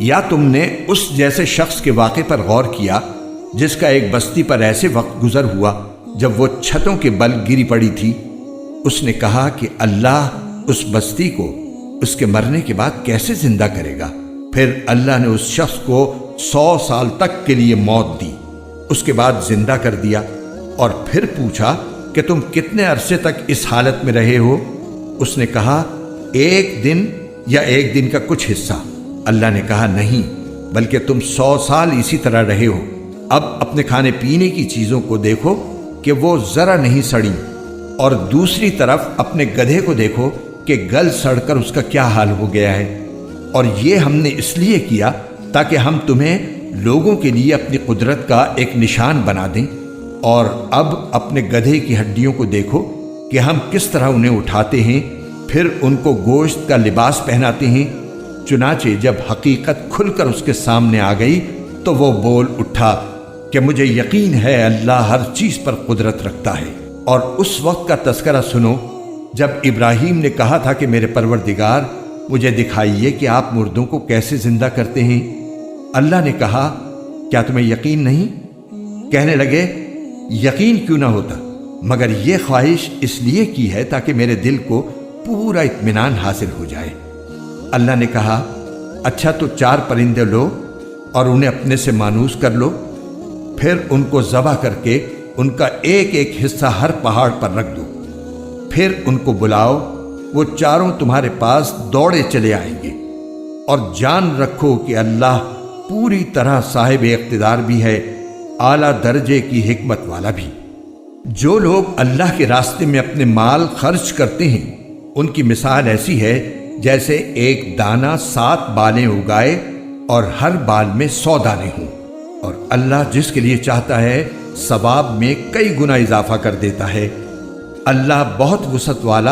یا تم نے اس جیسے شخص کے واقعے پر غور کیا جس کا ایک بستی پر ایسے وقت گزر ہوا جب وہ چھتوں کے بل گری پڑی تھی؟ اس نے کہا کہ اللہ اس بستی کو اس کے مرنے کے بعد کیسے زندہ کرے گا؟ پھر اللہ نے اس شخص کو 100 سال تک کے لیے موت دی، اس کے بعد زندہ کر دیا، اور پھر پوچھا کہ تم کتنے عرصے تک اس حالت میں رہے ہو؟ اس نے کہا 1 دن یا 1 دن کا کچھ حصہ۔ اللہ نے کہا نہیں، بلکہ تم 100 سال اسی طرح رہے ہو۔ اب اپنے کھانے پینے کی چیزوں کو دیکھو کہ وہ ذرا نہیں سڑی، اور دوسری طرف اپنے گدھے کو دیکھو کہ گل سڑ کر اس کا کیا حال ہو گیا ہے۔ اور یہ ہم نے اس لیے کیا تاکہ ہم تمہیں لوگوں کے لیے اپنی قدرت کا ایک نشان بنا دیں۔ اور اب اپنے گدھے کی ہڈیوں کو دیکھو کہ ہم کس طرح انہیں اٹھاتے ہیں، پھر ان کو گوشت کا لباس پہناتے ہیں۔ چنانچہ جب حقیقت کھل کر اس کے سامنے آ گئی تو وہ بول اٹھا کہ مجھے یقین ہے اللہ ہر چیز پر قدرت رکھتا ہے۔ اور اس وقت کا تذکرہ سنو جب ابراہیم نے کہا تھا کہ میرے پروردگار مجھے دکھائیے کہ آپ مردوں کو کیسے زندہ کرتے ہیں۔ اللہ نے کہا کیا تمہیں یقین نہیں؟ کہنے لگے یقین کیوں نہ ہوتا، مگر یہ خواہش اس لیے کی ہے تاکہ میرے دل کو پورا اطمینان حاصل ہو جائے۔ اللہ نے کہا اچھا تو 4 پرندے لو اور انہیں اپنے سے مانوس کر لو، پھر ان کو ذبح کر کے ان کا ایک ایک حصہ ہر پہاڑ پر رکھ دو، پھر ان کو بلاؤ، وہ چاروں تمہارے پاس دوڑے چلے آئیں گے۔ اور جان رکھو کہ اللہ پوری طرح صاحب اقتدار بھی ہے، اعلیٰ درجے کی حکمت والا بھی۔ جو لوگ اللہ کے راستے میں اپنے مال خرچ کرتے ہیں ان کی مثال ایسی ہے جیسے ایک دانہ 7 بالیں اگائے اور ہر بال میں 100 دانے ہوں، اور اللہ جس کے لیے چاہتا ہے ثواب میں کئی گنا اضافہ کر دیتا ہے۔ اللہ بہت وسعت والا